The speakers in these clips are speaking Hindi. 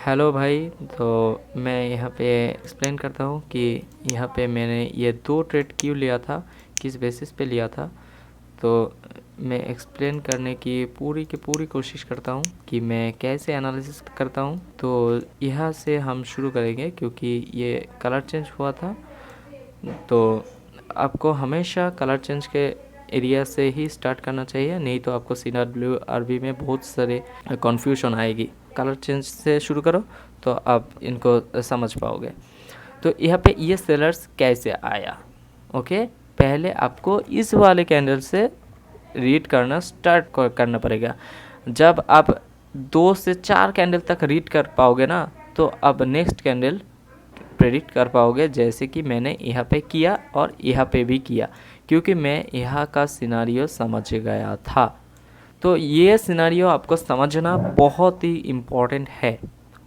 हेलो भाई। तो मैं यहाँ पे एक्सप्लेन करता हूँ कि यहाँ पे मैंने ये दो ट्रेड क्यों लिया था, किस बेसिस पे लिया था। तो मैं एक्सप्लेन करने की पूरी कोशिश करता हूँ कि मैं कैसे एनालिसिस करता हूँ। तो यहाँ से हम शुरू करेंगे क्योंकि ये कलर चेंज हुआ था। तो आपको हमेशा कलर चेंज के एरिया से ही स्टार्ट करना चाहिए, नहीं तो आपको CWRB में बहुत सारे कन्फ्यूजन आएगी। कलर चेंज से शुरू करो तो आप इनको समझ पाओगे। तो यहाँ पे ये सेलर्स कैसे आया, ओके। पहले आपको इस वाले कैंडल से रीड करना स्टार्ट करना पड़ेगा। जब आप 2 से 4 कैंडल तक रीड कर पाओगे ना, तो अब नेक्स्ट कैंडल प्रेडिक्ट कर पाओगे, जैसे कि मैंने यहाँ पे किया और यहाँ पे भी किया, क्योंकि मैं यहाँ का सिनारियो समझ गया था। तो ये सिनारियो आपको समझना बहुत ही इम्पोर्टेंट है,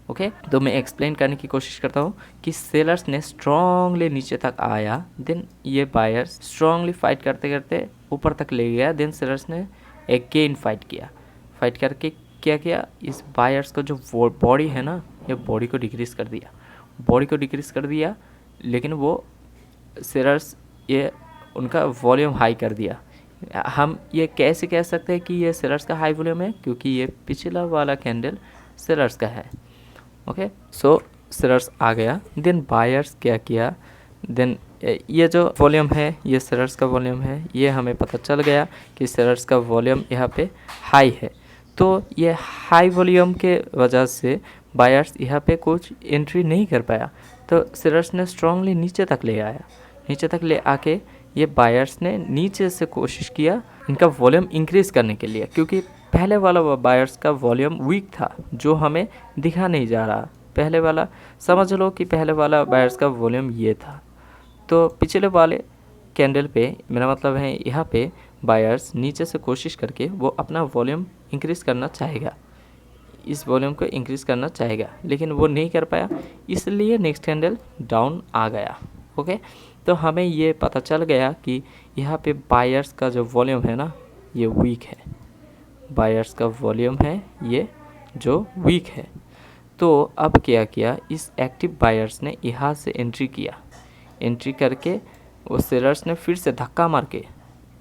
ओके। तो मैं एक्सप्लेन करने की कोशिश करता हूँ कि सेलर्स ने स्ट्रांगली नीचे तक आया, देन ये बायर्स स्ट्रांगली फाइट करते करते ऊपर तक ले गया, देन सेलर्स ने अगेन फाइट करके क्या किया, इस बायर्स का जो बॉडी है ना, ये बॉडी को डिक्रीज़ कर दिया, लेकिन वो सेलर्स ये उनका वॉल्यूम हाई कर दिया। हम ये कैसे कह सकते हैं कि ये सेलर्स का हाई वॉल्यूम है, क्योंकि ये पिछला वाला कैंडल सेलर्स का है, ओके। सो सेलर्स आ गया, देन बायर्स क्या किया, देन ये जो वॉल्यूम है ये सेलर्स का वॉल्यूम है, ये हमें पता चल गया कि सेलर्स का वॉल्यूम यहाँ पे हाई है। तो ये हाई वॉल्यूम के वजह से बायर्स यहाँ पे कुछ एंट्री नहीं कर पाया, तो सेलर्स ने स्ट्रांगली नीचे तक ले आके ये बायर्स ने नीचे से कोशिश किया इनका वॉल्यूम इंक्रीज़ करने के लिए, क्योंकि पहले वाला बायर्स का वॉल्यूम वीक था जो हमें दिखा नहीं जा रहा। पहले वाला समझ लो कि पहले वाला बायर्स का वॉल्यूम ये था। तो पिछले वाले कैंडल पे, मेरा मतलब है यहाँ पे बायर्स नीचे से कोशिश करके वो अपना वॉल्यूम इंक्रीज़ करना चाहेगा, इस वॉल्यूम को इंक्रीज़ करना चाहेगा, लेकिन वो नहीं कर पाया, इसलिए नेक्स्ट कैंडल डाउन आ गया, ओके। तो हमें ये पता चल गया कि यहाँ पे बायर्स का जो वॉल्यूम है ना, ये वीक है, बायर्स का वॉल्यूम है ये जो वीक है। तो अब क्या किया, इस एक्टिव बायर्स ने यहाँ से एंट्री करके वो सेलर्स ने फिर से धक्का मार के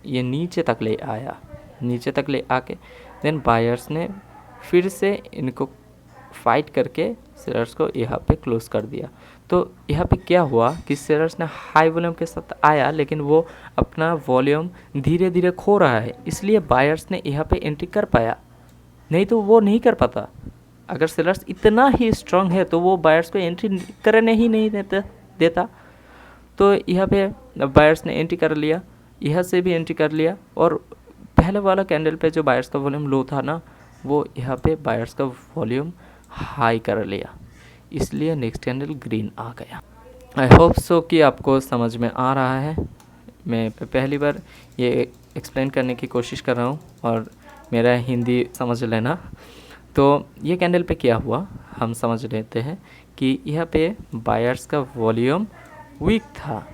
ये नीचे तक ले आके देन बायर्स ने फिर से इनको फाइट करके सेलर्स को यहाँ पे क्लोज कर दिया। तो यहाँ पे क्या हुआ कि सेलर्स ने हाई वॉल्यूम के साथ आया, लेकिन वो अपना वॉल्यूम धीरे धीरे खो रहा है, इसलिए बायर्स ने यहाँ पे एंट्री कर पाया, नहीं तो वो नहीं कर पाता। अगर सेलर्स इतना ही स्ट्रांग है तो वो बायर्स को एंट्री करने ही नहीं देता। तो यहाँ पे बायर्स ने एंट्री कर लिया, यहाँ से भी एंट्री कर लिया, और पहले वाला कैंडल पे जो बायर्स का वॉल्यूम लो था ना, वो यहाँ पे बायर्स का वॉल्यूम हाई कर लिया, इसलिए नेक्स्ट कैंडल ग्रीन आ गया। आई होप सो कि आपको समझ में आ रहा है। मैं पहली बार ये एक्सप्लेन करने की कोशिश कर रहा हूँ और मेरा हिंदी समझ लेना। तो ये कैंडल पे क्या हुआ हम समझ लेते हैं कि यहाँ पे बायर्स का वॉल्यूम वीक था,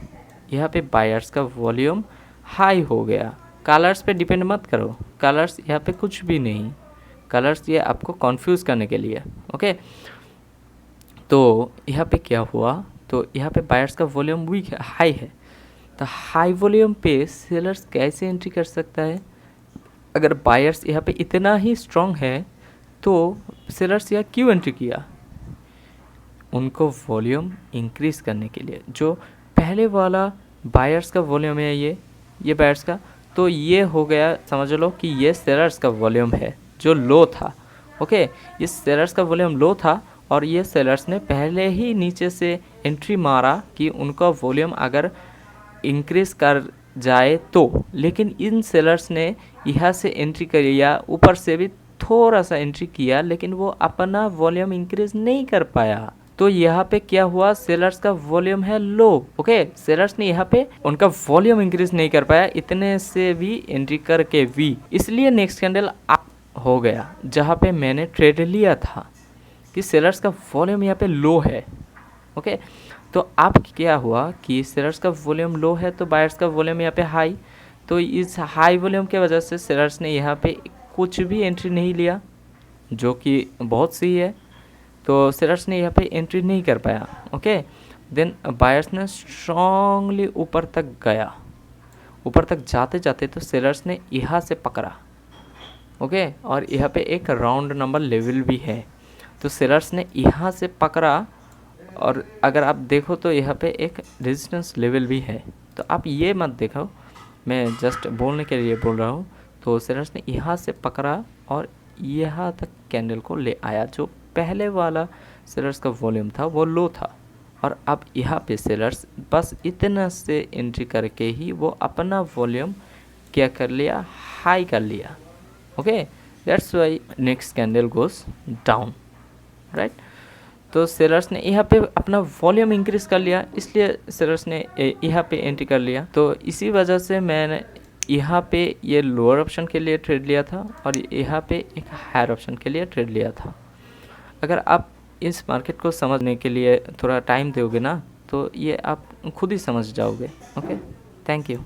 यहाँ पे बायर्स का वॉल्यूम हाई हो गया। कलर्स पे डिपेंड मत करो, कलर्स यहाँ पे कुछ भी नहीं, कलर्स ये आपको कंफ्यूज करने के लिए, ओके। तो यहाँ पे क्या हुआ, तो यहाँ पे बायर्स का वॉल्यूम वीक है, हाई है, तो हाई वॉल्यूम पे सेलर्स कैसे एंट्री कर सकता है। अगर बायर्स यहाँ पे इतना ही स्ट्रांग है तो सेलर्स यहाँ क्यों एंट्री किया, उनको वॉल्यूम इंक्रीज़ करने के लिए। जो पहले वाला बायर्स का वॉल्यूम है ये बायर्स का, तो ये हो गया, समझ लो कि ये सेलर्स का वॉल्यूम है जो लो था, ओके। ये सेलर्स का वॉल्यूम लो था और ये सेलर्स ने पहले ही नीचे से एंट्री मारा कि उनका वॉल्यूम अगर इंक्रीज़ कर जाए तो, लेकिन इन सेलर्स ने यहाँ से एंट्री किया, ऊपर से भी थोड़ा सा एंट्री किया, लेकिन वो अपना वॉल्यूम इंक्रीज़ नहीं कर पाया। तो यहाँ पे क्या हुआ, सेलर्स का वॉल्यूम है लो, ओके। सेलर्स ने यहाँ पे उनका वॉल्यूम इंक्रीज नहीं कर पाया, इतने से भी एंट्री करके भी, इसलिए नेक्स्ट कैंडल अप हो गया जहाँ पे मैंने ट्रेड लिया था कि सेलर्स का वॉल्यूम यहाँ पे लो है, ओके। तो अब क्या हुआ कि सेलर्स का वॉल्यूम लो है तो बायर्स का वॉल्यूम यहाँ पे हाई, तो इस हाई वॉल्यूम के वजह से सेलर्स ने यहाँ पे कुछ भी एंट्री नहीं लिया, जो कि बहुत सही है। तो सेलर्स ने यहाँ पे एंट्री नहीं कर पाया। ओके, देन बायर्स ने स्ट्रांगली ऊपर तक गया। ऊपर तक जाते जाते तो सेलर्स ने यहाँ से पकड़ा। ओके, और यहाँ पे एक राउंड नंबर लेवल भी है, तो सेलर्स ने यहाँ से पकड़ा। और अगर आप देखो तो यहाँ पे एक रेजिस्टेंस लेवल भी है, तो आप ये मत देखो, मैं जस्ट बोलने के लिए बोल रहा हूँ। तो सेलर्स ने यहाँ से पकड़ा और यहाँ तक कैंडल को ले आया। जो पहले वाला सेलर्स का वॉल्यूम था वो लो था, और अब यहाँ पे सेलर्स बस इतना से एंट्री करके ही वो अपना वॉल्यूम क्या कर लिया, हाई कर लिया। Okay, that's why next candle goes down, right. तो सेलर्स ने यहाँ पे अपना वॉल्यूम इंक्रीज कर लिया, इसलिए सेलर्स ने यहाँ पे एंट्री कर लिया। तो इसी वजह से मैंने यहाँ पे ये लोअर ऑप्शन के लिए ट्रेड लिया था और यहाँ पे एक हायर ऑप्शन के लिए ट्रेड लिया था। अगर आप इस मार्केट को समझने के लिए थोड़ा टाइम दोगे ना, तो ये आप खुद ही समझ जाओगे। Okay, thank you.